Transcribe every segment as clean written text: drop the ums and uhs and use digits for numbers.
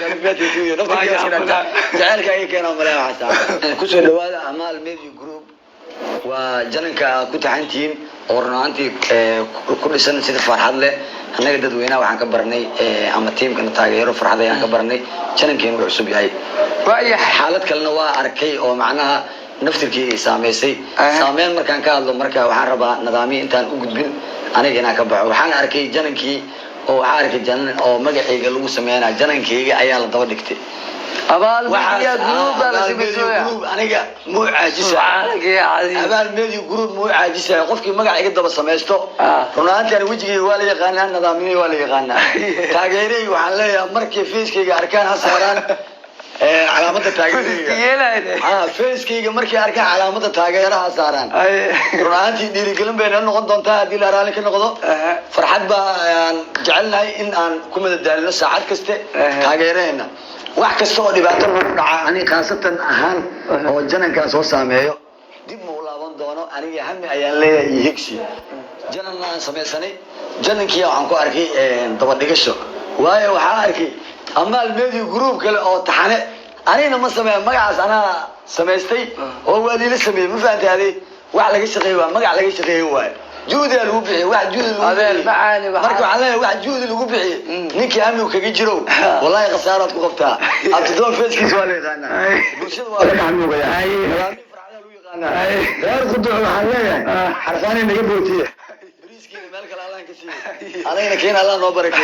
كلمات يتوي نفسك يا سيدنا جعلك أي كلام ولا حتى كسر دواد أعمال ميديا جروب وجنك كنت عنتين ورنا أنتي كل سنة سيد فرحة له أنا قد دوينا وعن كبرني أما تيم كنا تاجروا فرحة له عن كبرني جنك ينبع سبي هاي وأي حالة كلنا وأركي أو معناها نفتركي ساميسي سامين مركان كهذا مركان وحربا نظامي إنتان وجود بين أنا جينا كبر وحنا أركي جنكي أو عارك جنن أو مجحي قالوا سمينا جنكي أيام ضوء دكتي أبال ميديا جروب أنا سميته جروب أنا جا مو عاجز أبال ميديا جروب مو عاجز قفك مجحي قد بس سميته رونانتي أنا وجهي ولا يقانا نظامي ولا يقانا تاجري وحلا مركي فيس كي أركان هالسهران علامة تاجرية فيس كي مركي أركان علامة تاجرها هالسهران رونانتي ديري كلام بيننا نقطة دونتا دي لارالك نقطة فرحت بقى جعلنا إن كم الدليل ساعات كسته تاجرينا wax kasta oo dhibaato lagu dhaca ani khaasatan ahaan oo janankaas soo saameeyo dib ma u laaban doono aniga hami ayaan leeyahay higsi jananna aan sameeysanay janankii waxaan ku arkay daba dhigasho waayo waxaan arkay amaal media group kale oo taxane anina ma sameeyo magacaas ana sameystay oo waliila sameeyay ma fahantaadey wax laga shaqeeyo waa magac laga shaqeeyo waayo جود الوبعي واحد جود الوبعي مركب عليه واحد جود الوبعي نيكي عمي وكجي جرو والله خسارة تقفتها أبتدون فيس كيس ولا يغنى برشد ولا عمي ويا نظامي فرعنا لو يغنى غير خدوا محلية حرفاني نجيب بوتيه بريسكي مالك الله كثير علينا كين الله نوبرك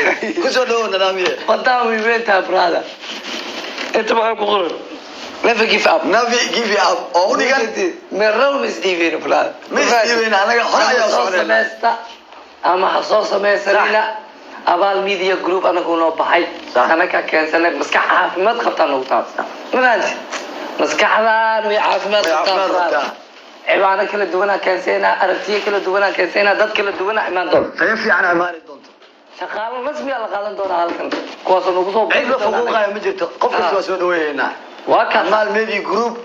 كسر دون نظامي قدامي بيتها برادا أنت ما بقول never give up أو نيجان من روم ستيفن فلان ستيفن أنا خلاص سمستا أما حصل سمستا أبال ميديا جروب أنا كنا بحي أنا كان سنة مسكح عافمت خبطان وطاس ما أنت مسكح ذا ويعافمت خبطان عبارة كل دونا كان سنة أرتيه كل دونا كان سنة ضد كل دونا إيمان دون خيفي عن عمال الدون شغال رسمي على قالن دون هالكن كواسون وقصو عيد فوقه يا مجد قفز وسودوه هنا وكان مال ميديا جروب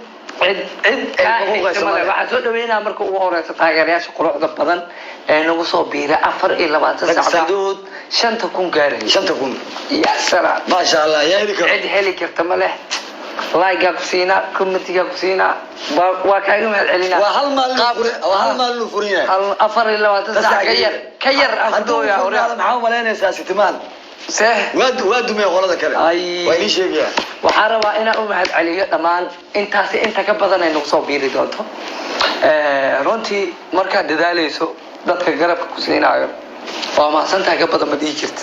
waxaa soo dhaweynaa marka ugu horeysa taageerayaasha quruxda badan ee nagu soo biiray 24 saacadood 5,000 gaaray 5,000 ya salaam ma sha Allah yaa cid heli karta ma leh like ku siina comment-ga ku siina waa kaaga mahad celinaa waa hal maal lu furiyay 24 saac ka yar afdoo yaa hore maxaa maleynaysaa sitimaan وادو مي غلطة كله وين شيء يا وحارة أنا أمهد عليه دمان أنت كبدنا نقصو بيري دوتو رونتي مركز داليسو دتك جرب كوسين عير وما سنتها كبدنا ما ديجت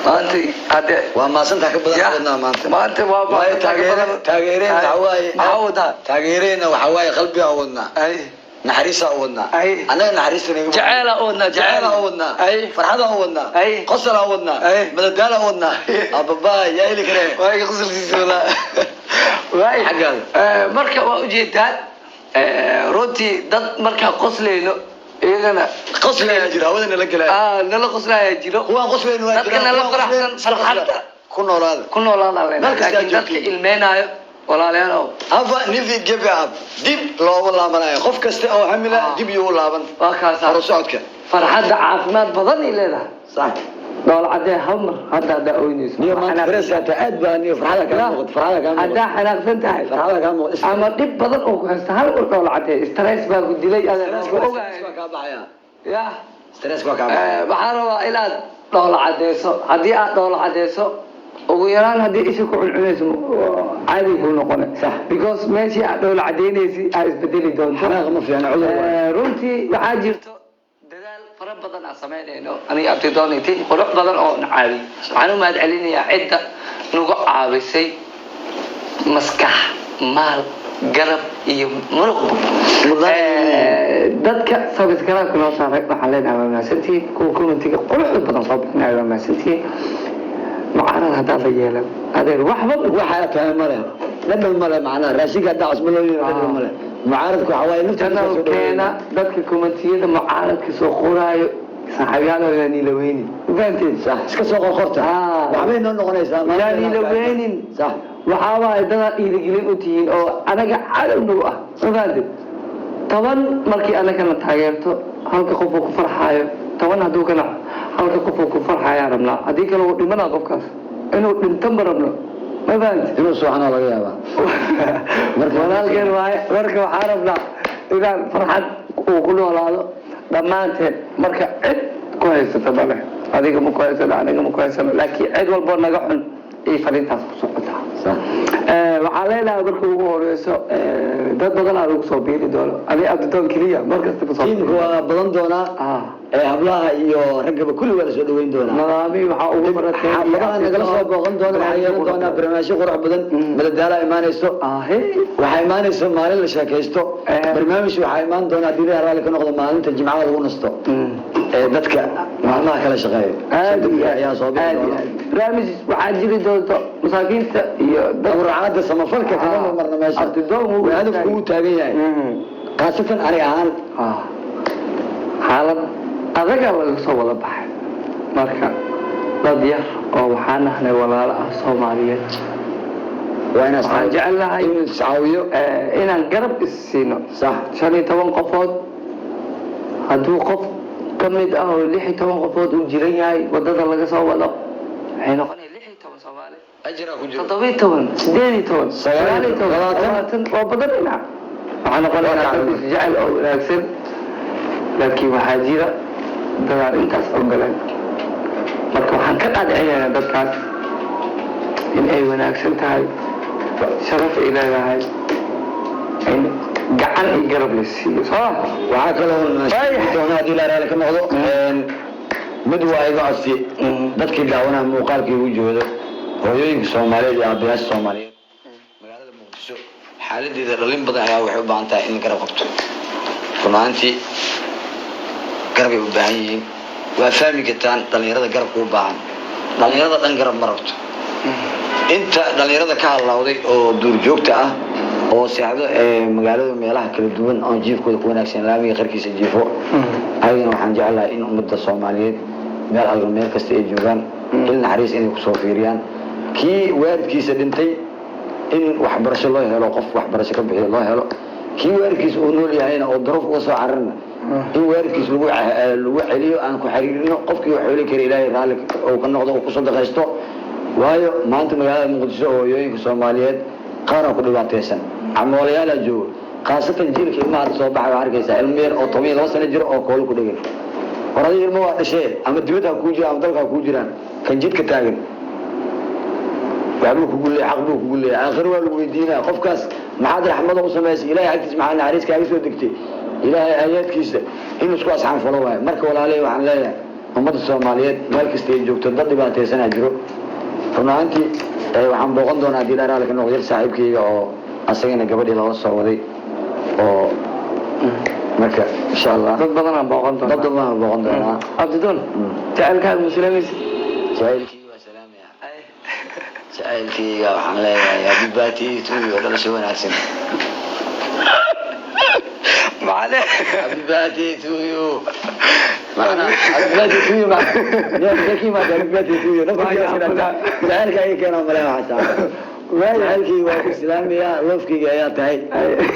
ما أنت هذا وما سنتها كبدنا ما أنت وما تغيرين حواي معودة تغيرين وحواي قلبي عودنا نحريسة أودنا أنا نحريسة جعالة أودنا فرحة أودنا قصر أودنا مددالة أودنا أبابا يا إلي كريم واي قصر سيسولا واي حقال مركا وجيتات روتي ضد مركا قصلينو إيغانا قصلي أجيرا ودنا لك لا نلا قصلي أجيرا هو قصلي نواجه لكن نلا فرحة فرحة كنا أولاد لكن ضد إلمينا ولا لا أفا نفي جيب عب ديب لا والله ما أنا خوف كست أو حملة ديب يقول لابن وكاسة رسعتك فرحة عافمات بضني لنا صح دول عدي همر هذا دعوني أنا فرسة تعد بأني فرحة كان فرحة كان هذا حنا فهمتها فرحة كان أما ديب بدن أو هستهل دول عدي ستريس بقى قد لي أنا يا ستريس بقى بحارة إلى دول عديسو هدي دول عديسو ويران هدي إيشو كعنعنيس عادي يكون نقول صح because ماشي دول عدينيسي أسبدلي دون حنا ما في أنا عذر runtii waxaa jirto dadaal fara badan aan sameynayno aniga abtidoonaytay qurux badan oo nacaabi waxaan u mahad celinayaa cidda nagu caabisay maskax maal garab iyo muruq dadka sababta kala saaray waxaan leenahay waa mahadsantiin kuwa commentiga quruxda badan soo bixinaya waa mahadsantiin معنا هذا الرجال هذا الوحبة وحياة ماله لما الماله معنا راسيك هذا عصب الله يرحمه ماله معارضك وحواي نفتنا وكينا ذاتك كومنتية معارض كسوخوراي صحابيانا يعني لويني فهمتي صح كسوخ خرطة وعمين نقول إسلام يعني لويني صح وحواي دنا إيرجلين أتين أو أنا قاعد نروح فهمتي طبعا مركي أنا كنت حاجرته هلك خوفك فرحايو طبعا هدوك أنا هلك خوفك فرحايا رملا هذيك لو دمنا قفكاس إنه نتمر ابنه ما بانت إنه سبحان الله يا با ولا الجن واي مركب حاربنا إذا فرحت وكله هذا لما أنت مركب كويس تبله هذيك مو كويسة أنا مو كويسة لكن عيد والبرنا قحن إيه فريق تصبحتها صح وعلينا أقولكم هو رئيسه ده بدل على رؤوسه بيدي دولة أنا أبدون كلية مركز تصبح كيف هو بدن دونا hablaha iyo ragaba kulli wada soo dhaweyn doona nadaami waxa ugu maratay xaafadaha nagala soo booqan doona waxa yeelan doona barnaamijyo qurux badan madadaalo imaanayso waxa imaanayso maalin la sheekaysto barnaamij waxa imaan doona hadii la raali ka noqdo maalinta jimcaha lagu nasto dadka maalmaha kala shaqeeyo ayaa soo barnaamij waxa jiri doonto masaakiinta iyo dawracada samafalka kama marna meesha hadafku uu taagan yahay qaasatan ari ahaan xaalad adaga laga soo wada baxay marka dad yar oo waxaan ahnay walaalo ah Soomaaliyeed waana jecelahay in saawiyo inaan garab isiino sax 15 qofood haduu qof kamid ah oo 16 qofood uu jiran yahay wadada laga soo wado waxay noqonay 16 Soomaali ajra ku jiro 17 18 oo badanina waxaan noqonay jecel oo wanaagsan laakiin waxa jira dagaal intaas oo galeen marka waxaan ka qaadacayna dadkaas in ay wanaagsan tahay sharaf ilaahay in gacan ay garab lisiiyo soo waxa kale oo hadii la raali ka noqdo mid waa iga codsi dadkii daawanaa muuqaalkii uu joodo hooyooyinka Soomaaliyeed iyo aabayaasha Soomaaliyeed magaalada Muqdisho xaaladeeda dhalin badan ayaa waxay u baahan tahay in garab qabto runaantii garab ay u baahan yihiin waa fahmi kartaan dhalinyarada garabka u baahan dhalinyarada dhan garab ma rabto inta dhalinyarada ka halawday oo duurjoogta ah oo seexdo magaalada meelaha kala duwan oo jiifkooda ku wanaagsan laamiga qarkiisa jiifo ayagana waxaan jeclahay in ummadda Soomaaliyeed meel alla meel kasta ay joogaan in naxariis inay ku soo fiiriyaan kii waalidkiisa dhintay in waxbarasho loo helo qof waxbarasho ka bixiyo loo helo kii waalidkiisa uu nool yahayna oo daroof uga soo cararna in waalidkiisa lagu celiyo aan ku xiriirino qofkii wax weli kara ilaahay raali oo ka noqdo oo ku sadaqaysto waayo maanta magaalada Muqdisho oo hooyooyinka Soomaaliyeed qaar ku dhibaataysan amoolayal joogo qaasatan jiilka ilmaha soo baxay arkaysa ilmeer oo 12 sano jiro oo kool ku dhigay horay ilmo waa dhashay ama dibadda ku jira ama dalka ku jiraan kan jidka taagan waxbuu ku gulay xaq buu ku gulay aakhir waa lagu weydiinaa qofkaas maxaad raxmad u sameeyay ilaahay agtiis maxaa naxariis kaaga soo degtay ilaahay aayadkiisa inuu isku asxaan falo waay marka walaalay waxaan leeyahay ummadda Soomaaliyeed meel kasta ay joogto dad dhibaataysan jiro runaantii waxaan booqan doonaa hadii la raali ka noqdo saaxiibkayga oo asagana gabadhii laga soo waday oo marka insha Allah dad badan aan booqan doonaa abdidoon jacalkaaga muslimiis jacalkii waa salaamaya jacalkii waxaan leeyahay habibaati tuuyo dhalasho wanaagsan معلش حبيباتي تويو معنا حبيباتي تويو مع يا ذكي ما حبيباتي تويو نفس جعلك اي كلام ولا حتى جعلك واسلام يا لوفكي يا تاي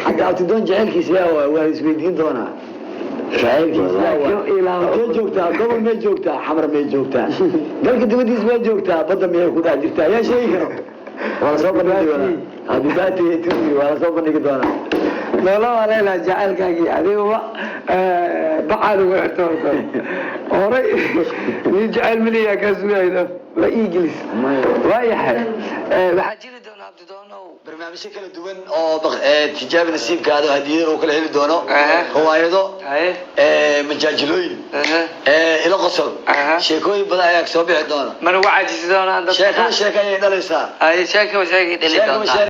حتى ابتدون جعلك سيا واسبيدين دونا جعلك سيا جوجتا قبل ما جوجتا حمر ما جوجتا قالك دوديس ما جوجتا بدا ما يكون جرتا يا شيخ ولا سوف نقول حبيباتي تويو ولا سوف نقول لا لا جعلك أديوه بعد وقته أوري يجعل مليا كسبه هذا لا يجلس وايح بحاجة لدونه عبد دونه برنامج كله دوين أو تجاب نسيب كهذا هدية وكل هذي دونه هو أيضا مجاجلوين إلى قصر شيكوي بدأ يكسب دونه من هو عاجز دونه عند شيكو يدرسها أي شيكو